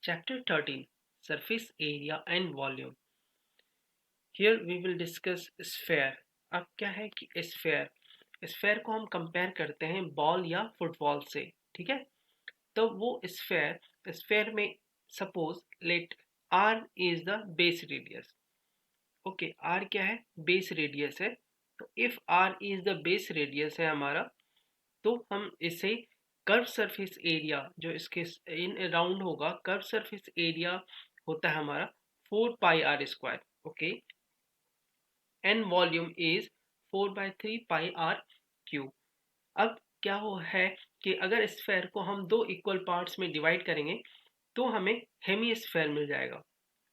Chapter 13 Surface Area and Volume. Here we will discuss sphere. अब क्या है कि स्फेयर को हम कंपेयर करते हैं बॉल या फुटबॉल से, ठीक है। तो वो स्फेयर में suppose let R is the base radius. Okay, R क्या है? बेस रेडियस है। तो if R is the base radius है हमारा, तो हम इसे कर्व सरफेस एरिया जो इसके इन अराउंड होगा, कर्व सरफेस एरिया होता है हमारा 4 πr²। Okay, and volume is 4/3 πr³। अब क्या हो है कि अगर स्फेयर को हम दो इक्वल पार्ट्स में डिवाइड करेंगे तो हमें हेमीस्फेयर मिल जाएगा।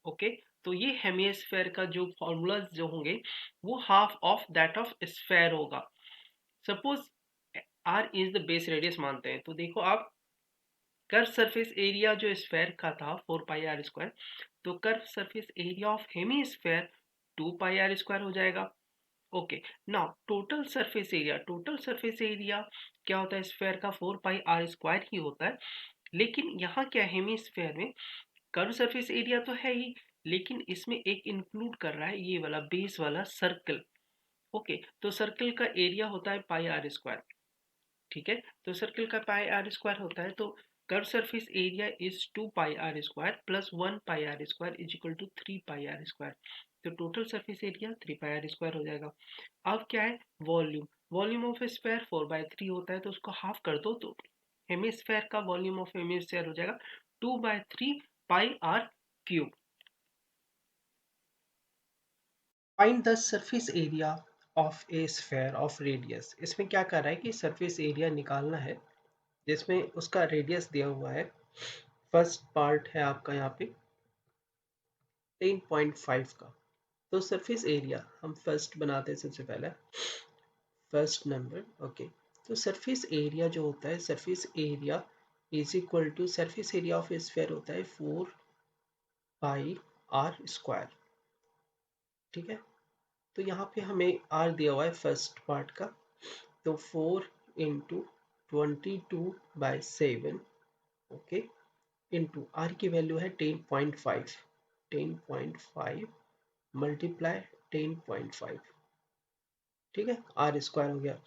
ओके, तो ये हेमीस्फेयर का जो फॉर्मूलाज जो होंगे वो half of that of sphere होगा। Suppose r is the base radius मानते हैं, तो देखो आप, कर्व सरफेस एरिया जो स्फेयर का था 4 πr², तो curve surface area of hemisphere 2 πr² हो जाएगा। Okay, now total surface area क्या होता है? स्फेयर का 4 πr² ही होता है। लेकिन यहाँ क्या, हेमीस्फेयर में कर्व सरफेस एरिया तो है ही, लेकिन इसमें एक इंक्लूड कर रहा है ये वाला बेस वाला सर्कल। ओके, तो सर्कल का एरिया होता है πr²। ठीक है, तो सर्कल का πr² होता है, तो curve surface area is 2 πr² plus 1 πr² is equal to 3 πr²। तो टोटल सरफेस एरिया 3 πr² हो जाएगा। अब क्या है? वॉल्यूम ऑफ स्फेयर 4/3 होता है, तो उसको हाफ कर दो तो हेमिस्फेयर का वॉल्यूम ऑफ हेमिस्फेयर हो जाएगा 2/3 πr³। Find the surface area of A sphere of radius. इसमें क्या कर रहा है कि सरफेस एरिया निकालना है जिसमें उसका रेडियस दिया हुआ है। फर्स्ट पार्ट है आपका यहाँ पे 10.5 का। तो सरफेस एरिया हम फर्स्ट बनाते हैं सबसे पहले, फर्स्ट नंबर। ओके, तो सरफेस एरिया जो होता है, surface area is equal to surface area of sphere होता है 4 πr²। ठीक है, तो यहाँ पे हमें आर दिया हुआ है फर्स्ट पार्ट का, तो 4 इंटू 22/7। ओके, इंटू आर की वैल्यू है 10.5, 10.5 मल्टीप्लाई 10.5। ठीक है, r² हो गया।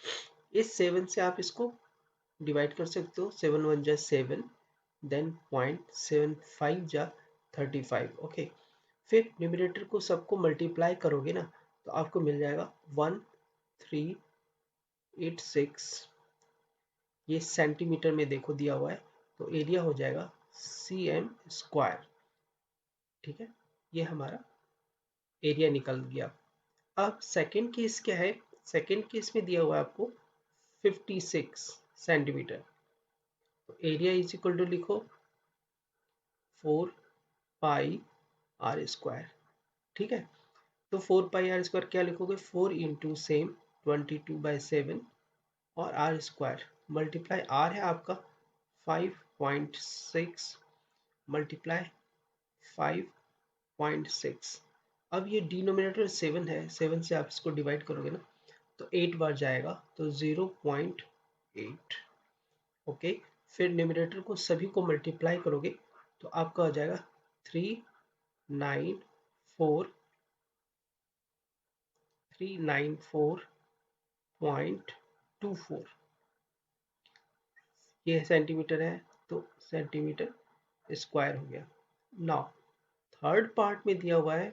इस 7 से आप इसको डिवाइड कर सकते हो, 7 1 जा 7, देन 0.75 जा 35। ओके, फिर न्यूमरेटर को सबको मल्टीप्लाई करोगे ना, तो आपको मिल जाएगा 1386। ये सेंटीमीटर में देखो दिया हुआ है, तो एरिया हो जाएगा cm²। ठीक है, ये हमारा एरिया निकल गया। अब सेकेंड केस क्या है? सेकेंड केस में दिया हुआ है आपको 56 सेंटीमीटर, तो एरिया इज इक्वल टू लिखो 4 πr²। ठीक है, तो 4 πr² क्या लिखोगे? 4 इंटू सेम 22/7 और r² मल्टीप्लाई r है आपका 5.6 मल्टीप्लाई 5.6। अब ये डिनोमिनेटर 7 है, 7 से आप इसको डिवाइड करोगे ना, तो 8 बार जाएगा, तो 0.8। ओके, फिर न्यूमरेटर को सभी को मल्टीप्लाई करोगे तो आपका हो जाएगा 394.24। ये सेंटीमीटर है, तो सेंटीमीटर स्क्वायर हो गया। नाउ थर्ड पार्ट में दिया हुआ है,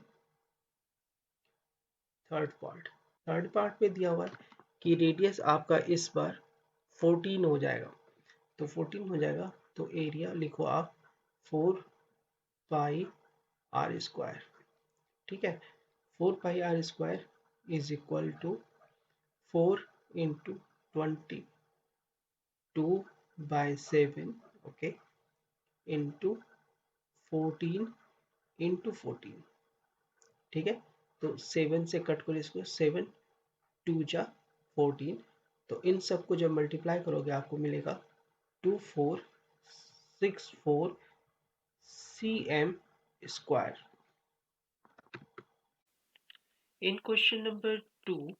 थर्ड पार्ट में दिया हुआ है कि रेडियस आपका इस बार 14 हो जाएगा, तो 14 हो जाएगा, तो एरिया लिखो आप 4 πr²। ठीक है, 4 πr² is equal to 4 into 22/7, okay, into 14 into 14। ठीक है, तो 7 से कट करो इसको, 7 2 जा 14, तो इन सबको जब मल्टीप्लाई करोगे आपको मिलेगा 2464 cm²। In question number 2,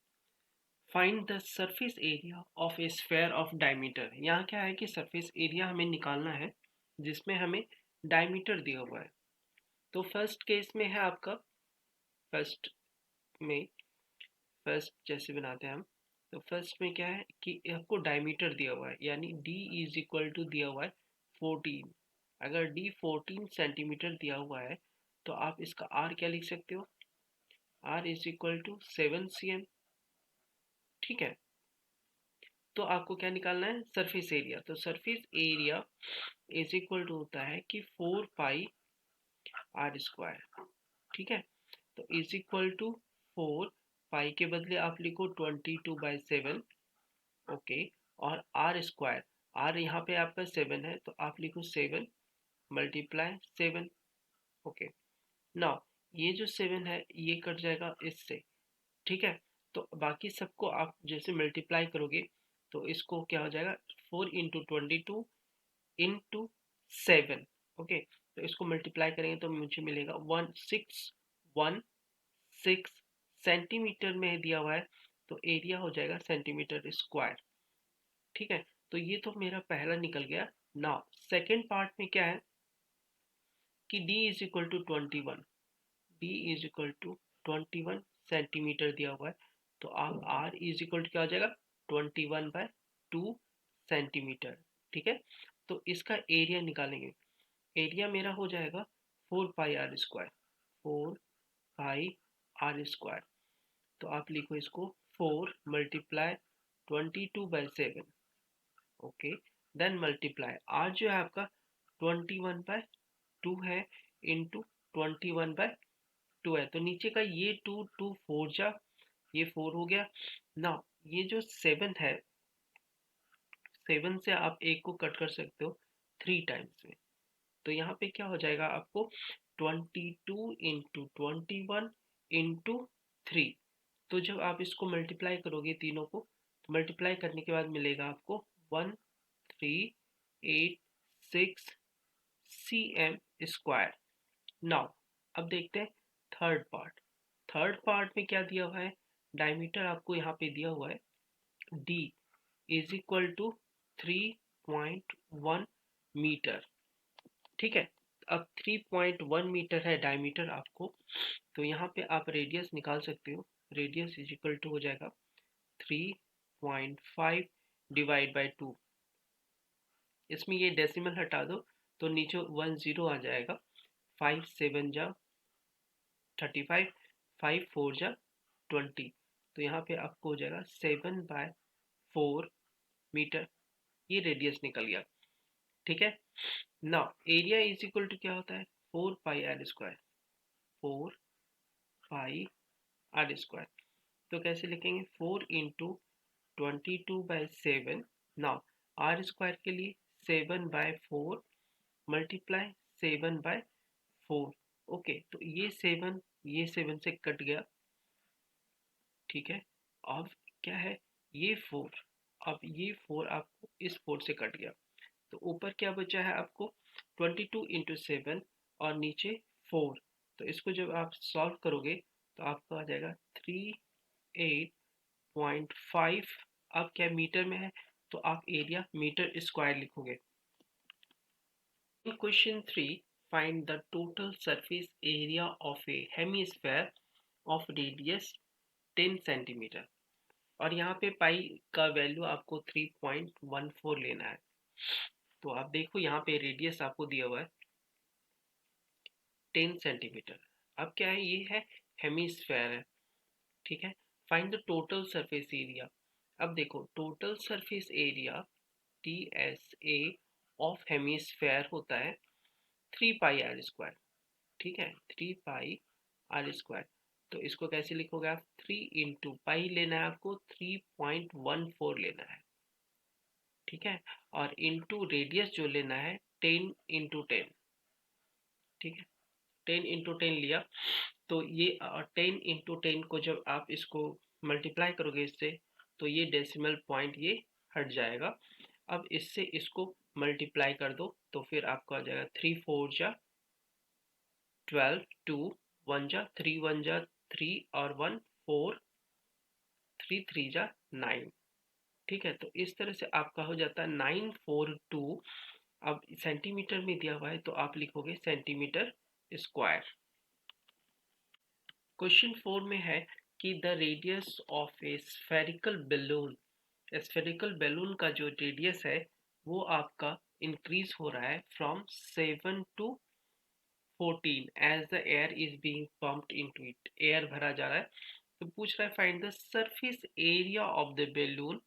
find the surface area of A sphere of diameter. यहाँ क्या है कि सरफेस एरिया हमें निकालना है जिसमें हमें डायमीटर दिया हुआ है। तो फर्स्ट केस में है आपका, फर्स्ट में, फर्स्ट जैसे बनाते हैं हम, तो फर्स्ट में क्या है कि आपको डायमीटर दिया हुआ है, यानी d इज इक्वल टू दिया हुआ है 14। अगर d 14 सेंटीमीटर दिया हुआ है तो आप इसका r क्या लिख सकते हो, r is equal to 7 cm। ठीक है, तो आपको क्या निकालना है, सरफेस एरिया। तो surface area is equal to होता है कि 4 पाई आर स्क्वायर। ठीक है, तो इज इक्वल टू 4 पाई के बदले आप लिखो 22/7। ओके, और आर स्क्वायर, आर यहाँ पे आपका 7 है तो आप लिखो 7 मल्टीप्लाई 7। ओके, नाउ ये जो 7 है ये कट जाएगा इससे। ठीक है, तो बाकी सबको आप जैसे मल्टीप्लाई करोगे तो इसको क्या हो जाएगा, 4 into 22 into 7। ओके, तो इसको मल्टीप्लाई करेंगे तो मुझे मिलेगा 1616 सेंटीमीटर में दिया हुआ है, तो एरिया हो जाएगा सेंटीमीटर स्क्वायर। ठीक है, तो ये तो मेरा पहला निकल गया। नाउ सेकेंड पार्ट में क्या है कि d is equal to 21, d is equal to 21 centimetre दिया हुआ है, तो आप r इज इक्वल टू क्या हो जाएगा, 21/2 सेंटीमीटर। ठीक है, तो इसका एरिया निकालेंगे, एरिया मेरा हो जाएगा 4 pi r square, 4 pi r square. तो आप लिखो इसको 4 multiply 22/7। Okay, then multiply r जो है आपका 21/2 है, इंटू 21/2 है, तो नीचे का ये 2 2 4 जा, ये 4 हो गया ना। ये जो 7 है, 7 से आप एक को कट कर सकते हो 3 टाइम्स में, तो यहाँ पे क्या हो जाएगा आपको 22 into 21 into 3। तो जब आप इसको मल्टीप्लाई करोगे तीनों को, तो मल्टीप्लाई करने के बाद मिलेगा आपको 1386 cm²। नाउ अब देखते हैं थर्ड पार्ट। थर्ड पार्ट में क्या दिया हुआ है, डायमीटर आपको यहाँ पे दिया हुआ है d is equal to 3.1 metre. ठीक है, अब 3.1 मीटर है डायमीटर आपको, तो यहाँ पे आप रेडियस निकाल सकते हो। रेडियस इज इक्वल टू हो जाएगा 3.5 डिवाइड बाई 2। इसमें ये डेसिमल हटा दो तो नीचे 1 0 आ जाएगा। 5 7 जा 35, 5 4 जा 20, तो यहाँ पे आपको हो जाएगा 7/4 मीटर। ये रेडियस निकल गया। ठीक है, now area is equal to क्या होता है, 4 pi r square, 4 pi r square. तो कैसे लिखेंगे, 4 into 22/7। नाउ आर स्क्वायर के लिए 7/4 मल्टीप्लाई 7/4। ओके, तो ये 7 से कट गया। ठीक है, अब क्या है, ये 4, अब ये 4 आपको इस 4 से कट गया, तो ऊपर क्या बचा है आपको 22 into 7 और नीचे 4। तो इसको जब आप सॉल्व करोगे तो आपको आ जाएगा 38.5। अब क्या मीटर में है, तो आप एरिया मीटर स्क्वायर लिखोगे। In question 3, find the total surface area of a hemisphere of radius 10 centimetre. और यहाँ पे पाई का वैल्यू आपको 3.14 लेना है। तो आप देखो यहाँ पे रेडियस आपको दिया हुआ है 10 सेंटीमीटर। अब क्या है, ये है हेमिस्फेयर है। ठीक है, find the total surface area. अब देखो total surface area TSA of hemisphere होता है 3 पाई आर स्क्वायर। ठीक है, 3 पाई आर स्क्वायर। तो इसको कैसे लिखोगे आप, 3 into पाई लेना है आपको, 3.14 लेना है। ठीक है, और इंटू रेडियस जो लेना है 10 into 10। ठीक है, 10 into 10 लिया, तो ये 10 into 10 को जब आप इसको मल्टीप्लाई करोगे इससे, तो ये डेसिमल पॉइंट ये हट जाएगा। अब इससे इसको मल्टीप्लाई कर दो तो फिर आपको आ जाएगा 3 4 जा 12, 2 1 जा 3 1 जा 3 और 1 4, 3 3 जा 9। ठीक है, तो इस तरह से आपका हो जाता है 942 अब सेंटीमीटर में दिया हुआ है तो आप लिखोगे सेंटीमीटर स्क्वायर। क्वेश्चन 4 में है कि the radius of A spherical balloon, spherical balloon का जो रेडियस है वो आपका इंक्रीज हो रहा है from 7 to 14 as the air is being pumped into it, air भरा जा रहा है। तो पूछ रहा है find the surface area of the balloon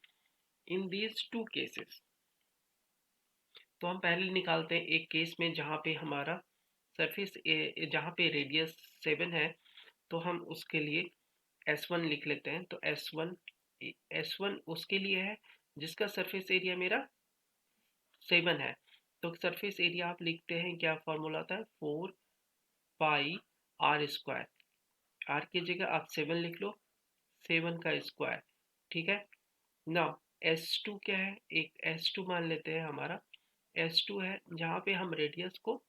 in these two cases. तो हम पहले निकालते हैं एक केस में जहाँ पे हमारा सरफेस जहाँ पे रेडियस 7 है, तो हम उसके लिए S1 लिख लेते हैं। तो S1 उसके लिए है जिसका सरफेस एरिया मेरा 7 है। तो सरफेस एरिया आप लिखते हैं, क्या फॉर्मूला आता है, 4 पाई r स्क्वायर। आर की जगह आप 7 लिख लो, 7 का स्क्वायर। ठीक है ना। S2 क्या है, एक S2 मान लेते हैं हमारा। S2 है जहाँ पे हम रेडियस को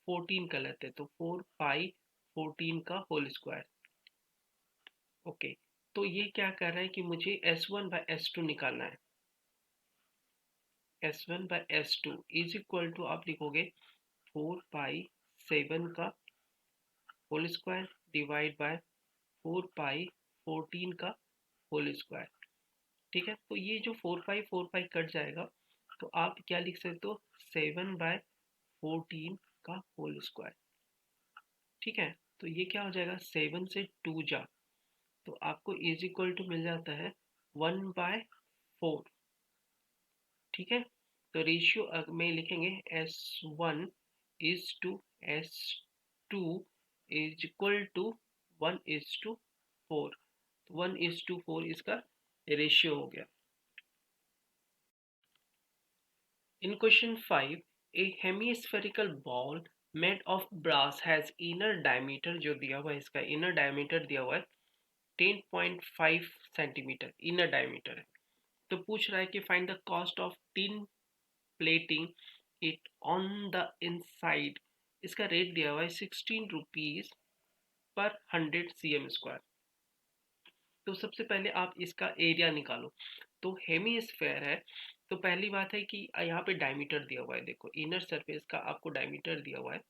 14 का लेते हैं, तो 4 पाई 14 का होल स्क्वायर। ओके, तो ये क्या कर रहा है कि मुझे S1/S2 निकालना है। S1/S2 इज इक्वल टू आप लिखोगे 4 पाई 7 का होल स्क्वायर डिवाइड बाय 4 पाई 14 का होल स्क्वायर। ठीक है, तो ये जो 4 पाई कट जाएगा, तो आप क्या लिख सकते हो, 7/14 का होल स्क्वायर। ठीक है, तो ये क्या हो जाएगा, 7 से 2 जा, तो आपको इज इक्वल टू मिल जाता है 1/4। ठीक है, तो रेशियो में लिखेंगे S1:S2 इज इक्वल टू 1:4। तो 1:4 इसका रेशियो हो गया। In question 5, a hemispherical ball made of brass has inner diameter, जो दिया हुआ है इसका इनर डायमीटर दिया हुआ है 10.5 सेंटीमीटर इनर डायमीटर है। तो पूछ रहा है कि find the cost of tin plating it on the inside. इसका रेट दिया हुआ है 16 रुपीज पर 100 cm²। तो सबसे पहले आप इसका एरिया निकालो। तो हेमीस्फेयर है, तो पहली बात है कि यहाँ पे डायमीटर दिया हुआ है, देखो इनर सरफेस का आपको डायमीटर दिया हुआ है,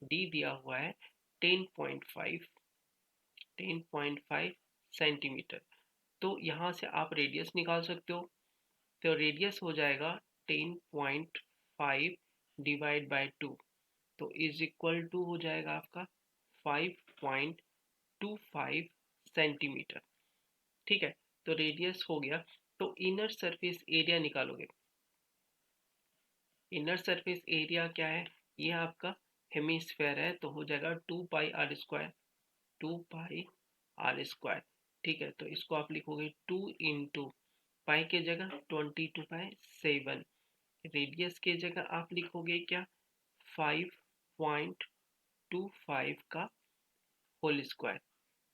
डी दिया हुआ है 10.5 सेंटीमीटर। तो यहाँ से आप रेडियस निकाल सकते हो। तो रेडियस हो जाएगा 10.5 डिवाइड बाय 2, तो इज इक्वल टू हो जाएगा आपका 5.25 सेंटीमीटर। ठीक है, तो रेडियस हो गया। तो इनर सरफेस एरिया निकालोगे। इनर सरफेस एरिया क्या है, ये आपका हेमीस्फेयर है, तो हो जाएगा 2 पाई r स्क्वायर, 2 पाई r स्क्वायर। ठीक है, तो इसको आप लिखोगे 2 इंटू पाई के जगह 22/7, रेडियस के जगह आप लिखोगे क्या, 5.25 का होल स्क्वायर।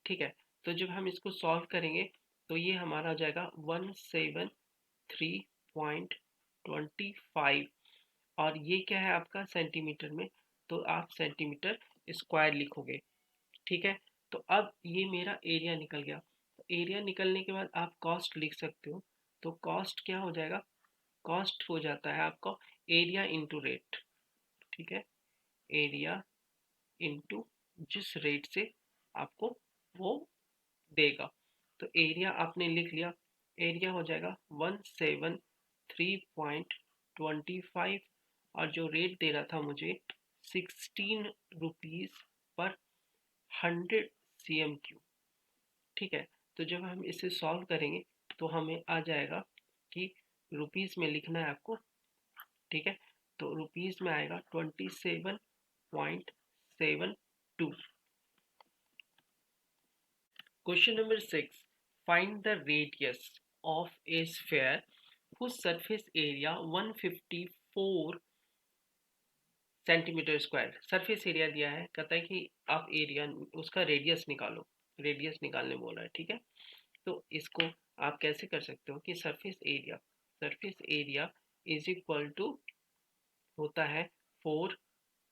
ठीक है, तो जब हम इसको सॉल्व करेंगे तो ये हमारा आ जाएगा 173.25, और ये क्या है आपका सेंटीमीटर में, तो आप सेंटीमीटर स्क्वायर लिखोगे। ठीक है, तो अब ये मेरा एरिया निकल गया। तो एरिया निकलने के बाद आप कॉस्ट लिख सकते हो। तो कॉस्ट क्या हो जाएगा, कॉस्ट हो जाता है आपका एरिया इंटू रेट। ठीक है, एरिया इंटू जिस रेट से आपको वो देगा। तो एरिया आपने लिख लिया, एरिया हो जाएगा 173.25, और जो रेट दे रहा था मुझे 16 रुपीज पर 100 cm³। ठीक है, तो जब हम इसे सॉल्व करेंगे तो हमें आ जाएगा कि रुपीज में लिखना है आपको। ठीक है, तो रुपीज में आएगा 27.72। Question number 6. Find the radius of a sphere whose surface area 154 centimetre square. Surface area दिया है, कहता है कि आप एरिया उसका रेडियस निकालो, रेडियस निकालने बोल रहा है। ठीक है, तो इसको आप कैसे कर सकते हो कि surface area is equal to होता है 4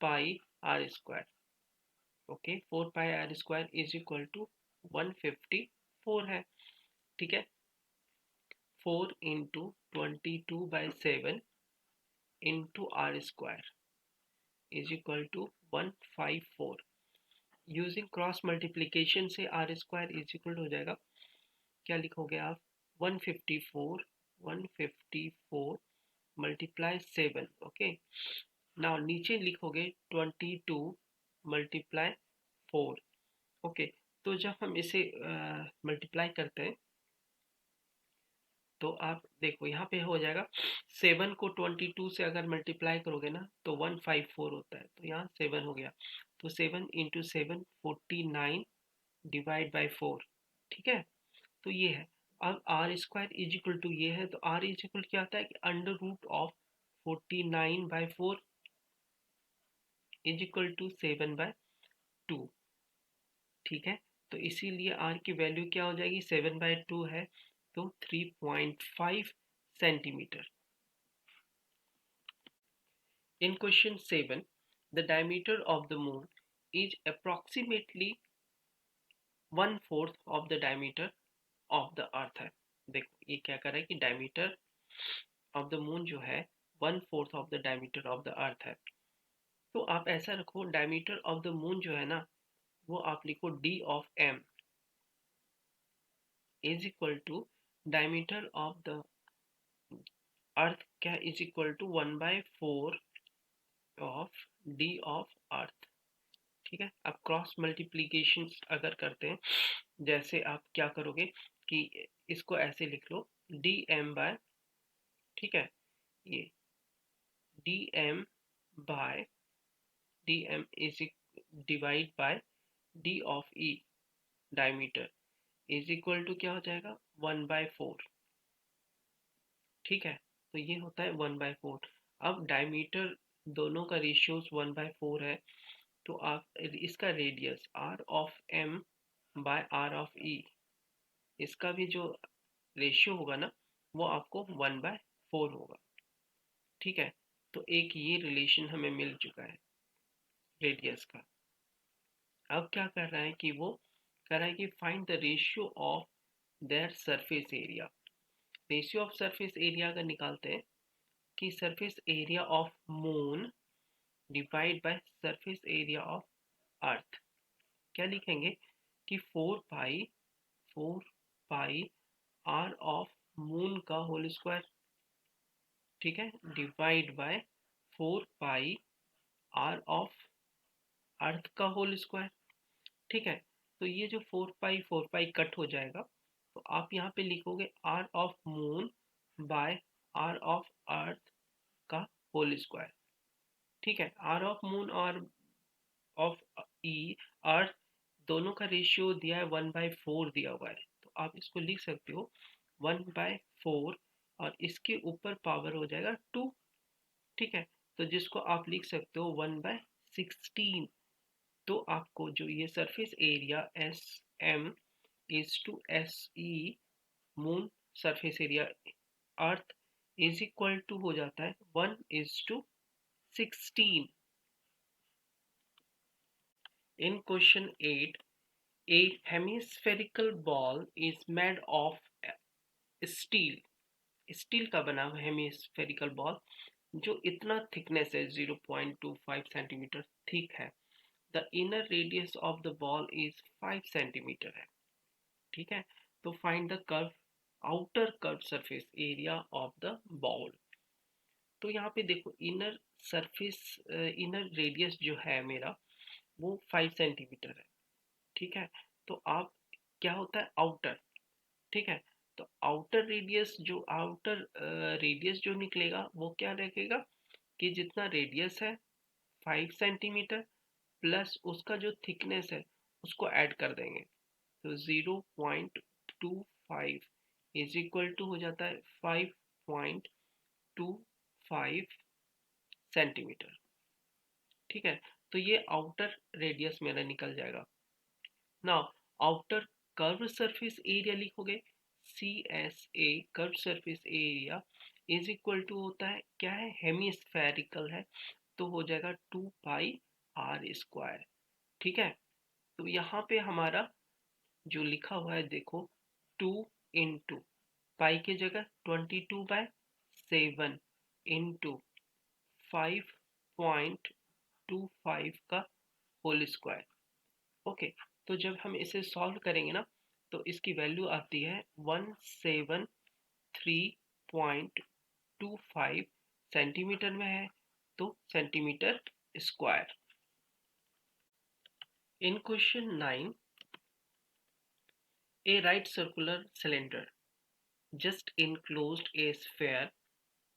pi r square. Okay, 4 pi r square is equal to 154 है। ठीक है, 4 into 22/7 into R square is equal to 154। Using cross multiplication से R square is equal to जाएगा, क्या लिखोगे आप, 154, 154 मल्टीप्लाई 7। ओके, नाउ नीचे लिखोगे 22 मल्टीप्लाई 4। ओके, तो जब हम इसे मल्टीप्लाई करते हैं तो आप देखो यहाँ पे हो जाएगा, 7 को 22 से अगर मल्टीप्लाई करोगे ना तो 154 होता है, तो यहाँ 7 हो गया, तो 7 इंटू 7 49 डिवाइड बाई 4। ठीक है, तो ये है। अब R square is equal to ये है, तो आर इज इक्वल क्या होता है कि under root of 49/4 is equal to 7/2। ठीक है, तो इसीलिए आर की वैल्यू क्या हो जाएगी, 7/2 है, तो 3.5 centimetre. In question 7, the diameter of the moon is approximately 1/4 of the diameter of the earth है। देखो ये क्या कर रहा है कि diameter of the moon जो है 1/4 of the diameter of the earth है। तो आप ऐसा रखो, diameter of the moon जो है ना, वो आप लिखो d of m is equal to diameter of the earth क्या is equal to 1/4 of d of earth। ठीक है, अब क्रॉस मल्टीप्लीकेशन अगर करते हैं, जैसे आप क्या करोगे कि इसको ऐसे लिख लो, डी एम बाय, ठीक है, ये D M by D M is divide by D of E diameter is equal to क्या हो जाएगा, 1/4। ठीक है, तो ये होता है 1/4। अब डायमीटर दोनों का रेशियोज 1/4 है, तो आप इसका radius r of m by are of e, इसका भी जो रेशियो होगा ना, वो आपको 1/4 होगा। ठीक है, तो एक ये रिलेशन हमें मिल चुका है रेडियस का। अब क्या कर रहा है कि वो कर रहा है कि find the ratio of their surface area. Ratio of surface area का निकालते हैं कि surface area of moon divide by surface area of earth. क्या लिखेंगे कि 4 पाई आर ऑफ मून का होल स्क्वायर, ठीक है, divide by 4 pi R of earth का होल स्क्वायर। ठीक है, तो ये जो 4 पाई कट हो जाएगा, तो आप यहाँ पे लिखोगे R of moon by are of earth का होल स्क्वायर। ठीक है, आर ऑफ मून और ऑफ ई अर्थ दोनों का रेशियो दिया है 1/4 दिया हुआ है, तो आप इसको लिख सकते हो 1/4 और इसके ऊपर पावर हो जाएगा 2। ठीक है, तो जिसको आप लिख सकते हो 1/16। तो आपको जो ये surface area S M is to S E moon surface area earth is equal to हो जाता है 1:16। In question 8, a hemispherical ball is made of steel। Steel का बना हुआ हेमिस्फेरिकल बॉल जो इतना थिकनेस है 0.25 सेंटीमीटर थिक है। The inner radius of the ball is 5 centimetre है। ठीक है, तो find the curve outer curve surface area of the ball. तो यहाँ पे देखो इनर सरफेस इनर रेडियस जो है मेरा वो 5 सेंटीमीटर है। ठीक है, तो आप क्या होता है आउटर। ठीक है, तो आउटर रेडियस जो निकलेगा वो क्या रखेगा कि जितना रेडियस है 5 सेंटीमीटर प्लस उसका जो थिकनेस है उसको ऐड कर देंगे, तो 0.25 इज इक्वल टू हो जाता है 5.25 सेंटीमीटर। ठीक है, तो ये आउटर रेडियस मेरा निकल जाएगा। Now outer curve surface area लिखोगे, C S A curve surface area is equal to होता है क्या है, हेमिस्फेरिकल है, तो हो जाएगा 2 पाई आर स्क्वायर। ठीक है, तो यहाँ पे हमारा जो लिखा हुआ है देखो 2 इंटू पाई की जगह 22/7 इंटू 5.25 का होल स्क्वायर। ओके, तो जब हम इसे सॉल्व करेंगे ना, तो इसकी वैल्यू आती है 173.25 सेंटीमीटर में है, तो centimetre square. In question 9, a right circular cylinder just enclosed a sphere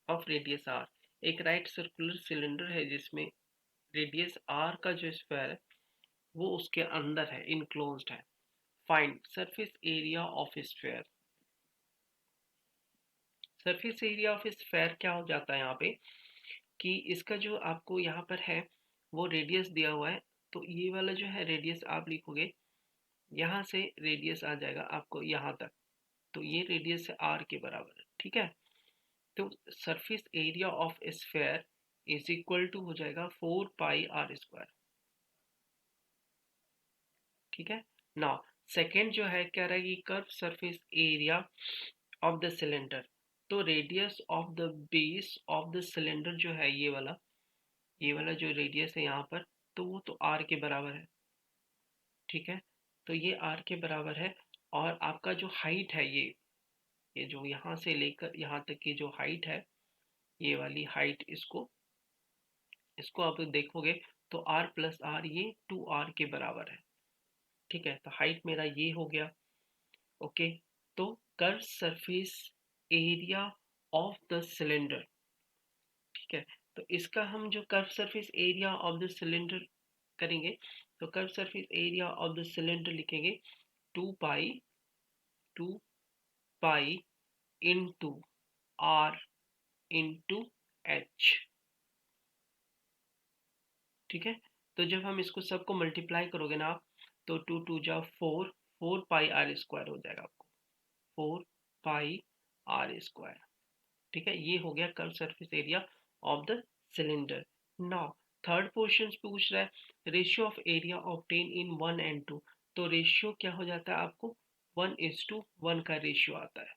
of radius r। एक राइट सर्कुलर सिलेंडर है जिसमें रेडियस r का जो स्फेयर है वो उसके अंदर है, इनक्लोज्ड है। Find surface area of sphere. Surface area of sphere क्या हो जाता है यहाँ पे कि इसका जो आपको यहाँ पर है वो रेडियस दिया हुआ है, तो ये वाला जो है रेडियस आप लिखोगे, यहाँ से रेडियस आ जाएगा आपको यहाँ तक, तो ये रेडियस है r के बराबर है। ठीक है, तो surface area of sphere is equal to हो जाएगा 4 पाई r²। ठीक है, नाउ सेकेंड जो है कह रहा है कि curve surface area of the cylinder, तो radius of the base of the cylinder जो है ये वाला जो रेडियस है यहाँ पर, तो वो तो r के बराबर है। ठीक है, तो ये r के बराबर है, और आपका जो हाइट है ये जो यहाँ से लेकर यहाँ तक की जो हाइट है, ये वाली हाइट, इसको आप देखोगे तो r प्लस r ये 2r के बराबर है। ठीक है, तो हाइट मेरा ये हो गया। ओके, तो curve surface area of the cylinder. ठीक है, तो इसका हम जो curve surface area of the cylinder करेंगे, तो curve surface area of the cylinder लिखेंगे 2 pi into R into H. ठीक है, तो जब हम इसको सबको मल्टीप्लाई करोगे ना आप, तो 2 2 जा 4, 4 पाई r² हो जाएगा आपको, 4 पाई r²। ठीक है, ये हो गया curve surface area of the cylinder. Now third question पूछ रहा है ratio of area obtain in 1 and 2। तो रेशियो क्या हो जाता है आपको, 1:1 का रेशियो आता है।